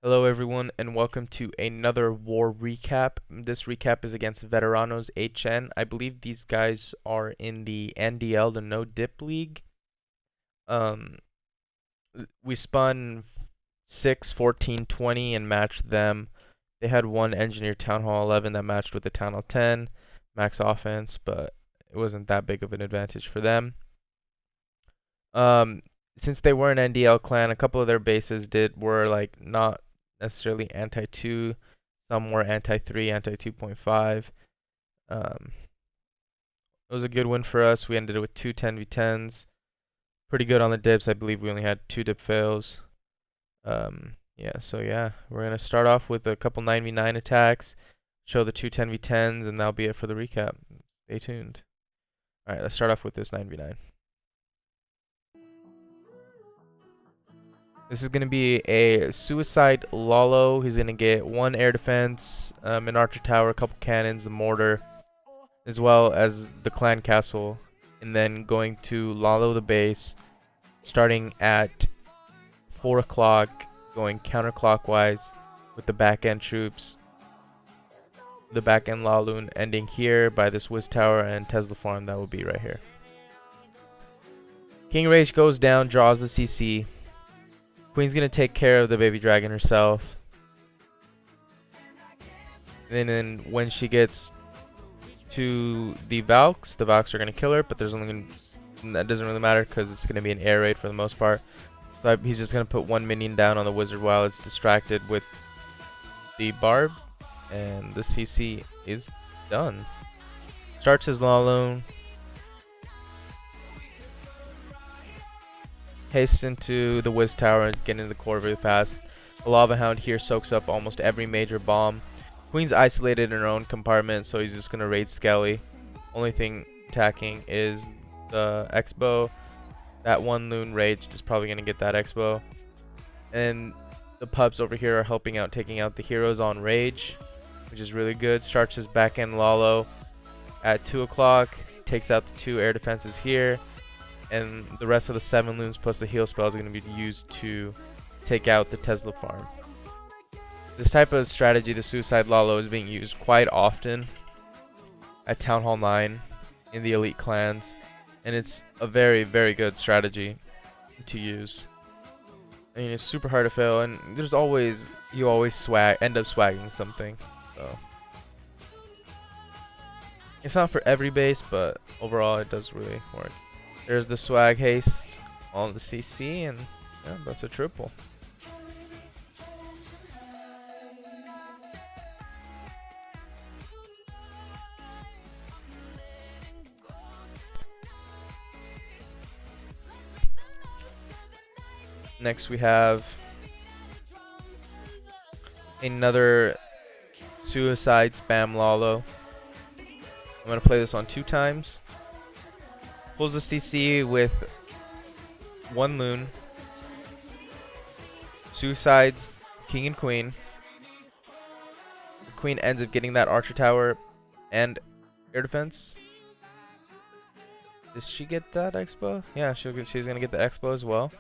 Hello everyone and welcome to another war recap. This recap is against Veteranos HN. I believe these guys are in the NDL, the No Dip League. Um, we spun 6, 14, 20 and matched them. They had one Engineer Town Hall 11 that matched with the Town Hall 10, max offense, but it wasn't that big of an advantage for them. Um, since they were an NDL clan, a couple of their bases were like not necessarily anti-2. Some were anti-3, anti-2.5. It was a good win for us. We ended it with two 10v10s. Pretty good on the dips. I believe we only had 2 dip fails. Yeah, we're going to start off with a couple 9v9 attacks, show the two 10v10s, and that'll be it for the recap. Stay tuned. Alright, let's start off with this 9v9. This is going to be a suicide Lalo. He's going to get 1 air defense, an archer tower, a couple cannons, a mortar, as well as the clan castle. And then going to Lalo the base, starting at 4 o'clock, going counterclockwise with the back end troops. The back end Laloon ending here by this Wiz Tower and Tesla farm. That will be right here. King Rage goes down, draws the CC. Queen's gonna take care of the baby dragon herself. And then when she gets to the Valks are gonna kill her, but there's only that doesn't really matter because it's gonna be an air raid for the most part. So he's just gonna put 1 minion down on the wizard while it's distracted with the barb, and the CC is done. Starts his Laloon. Hastes into the Wiz Tower and get into the core really fast. The Lava Hound here soaks up almost every major bomb. Queen's isolated in her own compartment, so he's just going to raid Skelly. Only thing attacking is the X-Bow. That one Loon Rage is probably going to get that X-Bow. And the pups over here are helping out, taking out the heroes on Rage, which is really good. Starts his back end Lalo at 2 o'clock. Takes out the 2 air defenses here. And the rest of the 7 loons plus the heal spells are going to be used to take out the Tesla farm. This type of strategy, the Suicide Lalo, is being used quite often at Town Hall 9 in the elite clans, and it's a very, very good strategy to use. I mean, it's super hard to fail, and there's always, you always end up swagging something. So it's not for every base, but overall it does really work. There's the swag haste on the CC, and yeah, that's a triple. Next we have another suicide spam Lalo. I'm going to play this on 2 times. Pulls the CC with 1 loon. Suicides king and queen. The queen ends up getting that archer tower and air defense. Does she get that Expo? Yeah, she's going to get the Expo as well.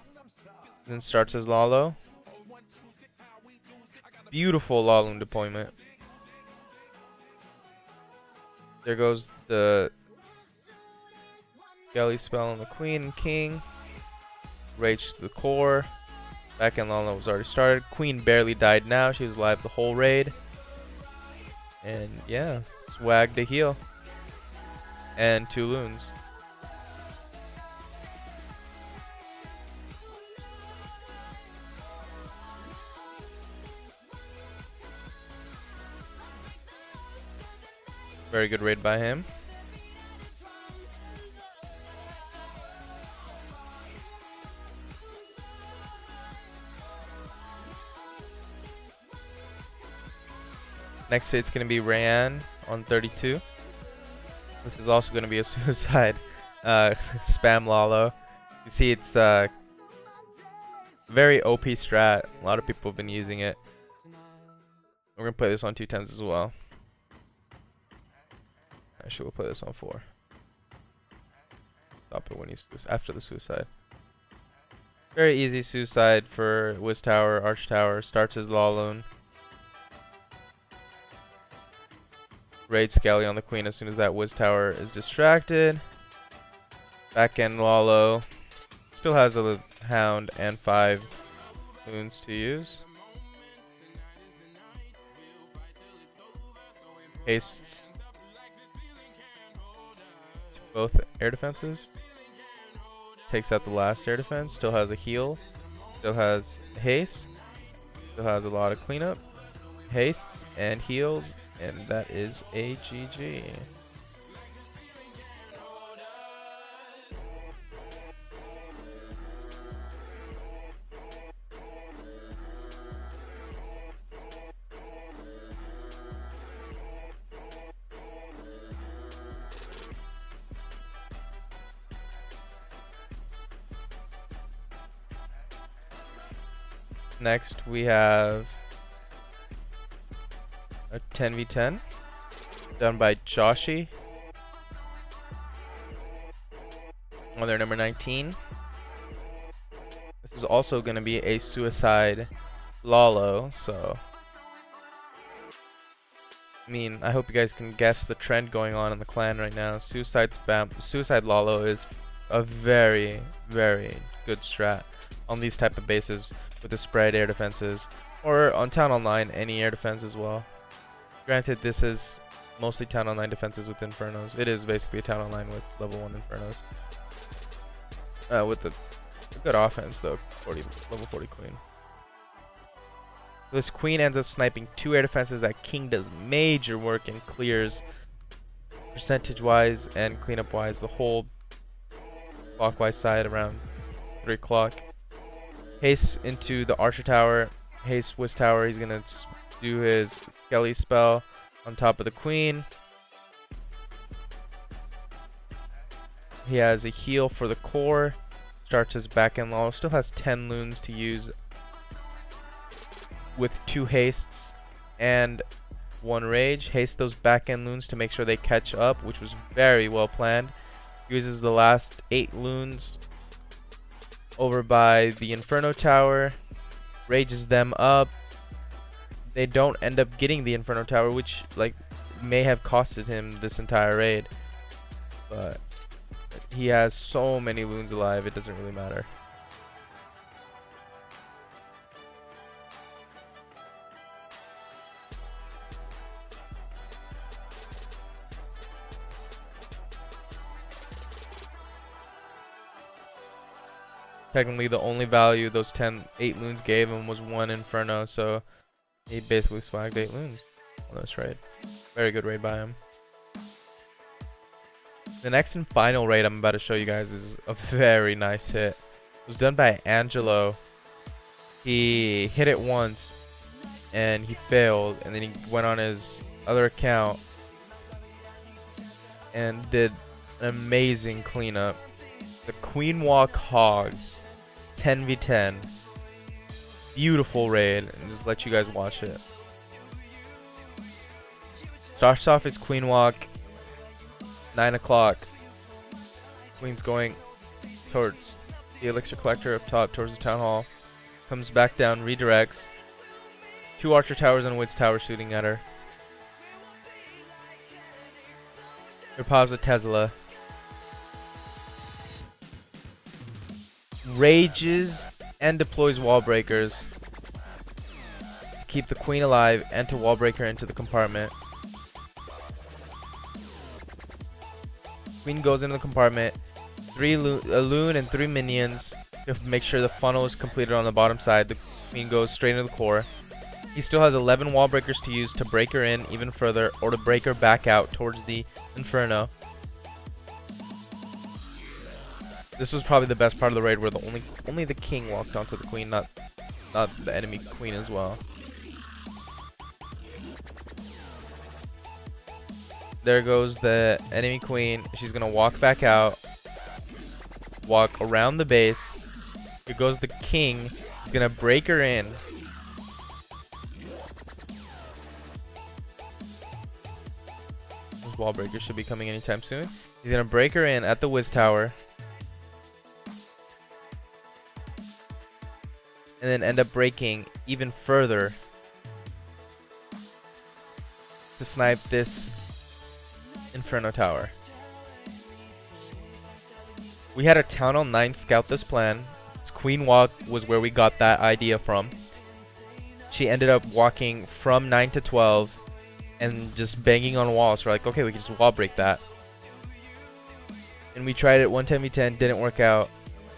Then starts as Lalo. Beautiful Laloon deployment. There goes the Skelly spell on the queen and king. Rage to the core. Back end Lalo was already started. Queen barely died now. She was alive the whole raid. And yeah, swag to heal. And 2 loons. Very good raid by him. Next hit's going to be Rayan on 32. This is also going to be a suicide spam Lalo. You see it's very OP strat. A lot of people have been using it. We're going to play this on 2 times as well. Actually, we'll play this on 4. Stop it when he's after the suicide. Very easy suicide for Wiz Tower, Arch Tower. Starts his Laloon. Raid Skelly on the queen as soon as that Wiz Tower is distracted. Back end Lalo. Still has a Hound and 5 loons to use. Hastes both air defenses. Takes out the last air defense. Still has a heal. Still has haste. Still has a lot of cleanup. Hastes and heals. And that is a GG. Next we have a 10v10 done by Joshi on their number 19. This is also going to be a suicide Lalo, so I mean, I hope you guys can guess the trend going on in the clan right now. Suicide Lalo is a very, very good strat on these type of bases with the spread air defenses, or on Town Online, any air defense as well. Granted, this is mostly Town Online defenses with Infernos. It is basically a Town Online with level 1 Infernos. With a good offense though, level 40 Queen. This Queen ends up sniping 2 air defenses. That King does major work and clears percentage-wise and cleanup-wise the whole clockwise side around 3 o'clock. Haste into the Archer Tower. Haste Wiz Tower. He's gonna do his Skelly spell on top of the Queen. He has a heal for the core. Starts his back end Lalo. Still has 10 loons to use with 2 hastes and 1 rage. Haste those back end loons to make sure they catch up, which was very well planned. Uses the last 8 loons over by the Inferno Tower, rages them up. They don't end up getting the Inferno Tower, which like may have costed him this entire raid, but he has so many loons alive, it doesn't really matter. Technically, the only value those 8 loons gave him was 1 Inferno, so he basically swagged 8 loons on this raid. Very good raid by him. The next and final raid I'm about to show you guys is a very nice hit. It was done by Angelo. He hit it once, and he failed, and then he went on his other account and did an amazing cleanup. The Queen Walk Hog 10v10. Beautiful raid, and just let you guys watch it. Starts off his Queen Walk 9 o'clock. Queen's going towards the Elixir Collector up top, towards the Town Hall. Comes back down, redirects. 2 Archer Towers and Wiz Tower shooting at her. Here pops a Tesla. Rages and deploys wall breakers to keep the Queen alive and to wall break her into the compartment. Queen goes into the compartment, a loon and 3 minions to make sure the funnel is completed on the bottom side. The Queen goes straight into the core. He still has 11 wall breakers to use to break her in even further, or to break her back out towards the Inferno. This was probably the best part of the raid, where only the King walked onto the Queen, not the enemy Queen as well. There goes the enemy Queen. She's gonna walk back out, walk around the base. Here goes the King. He's gonna break her in. This wall breaker should be coming anytime soon. He's gonna break her in at the Wiz Tower. and then end up breaking even further to snipe this Inferno Tower. We had a Town Hall 9 scout this plan. Queen walk was where we got that idea from. She ended up walking from 9 to 12 and just banging on walls. We're like, okay, we can just wall break that. And we tried it one 10v10, didn't work out.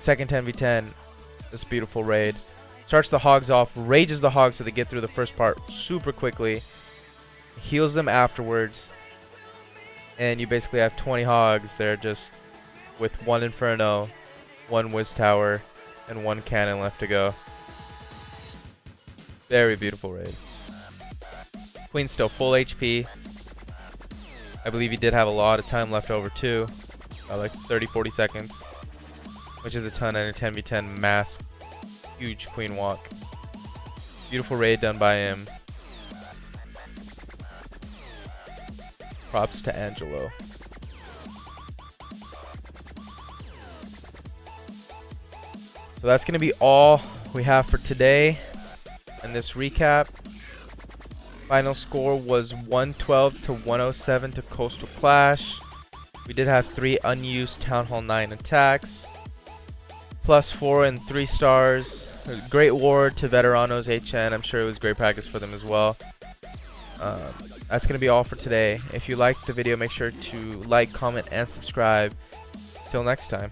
Second 10v10, this beautiful raid. Starts the hogs off, rages the hogs so they get through the first part super quickly. Heals them afterwards. And you basically have 20 hogs there just with one Inferno, one Wiz Tower, and one cannon left to go. Very beautiful raid. Queen's still full HP. I believe he did have a lot of time left over too. Like 30-40 seconds. Which is a ton in a 10v10 mass. Huge Queen walk. Beautiful raid done by him. Props to Angelo. So that's going to be all we have for today in this recap. Final score was 112 to 107 to Koastal Klash. We did have 3 unused Town Hall 9 attacks. +4 and 3 stars. Great war to Veteranos HN. I'm sure it was great practice for them as well. That's going to be all for today. If you liked the video, make sure to like, comment, and subscribe. Till next time.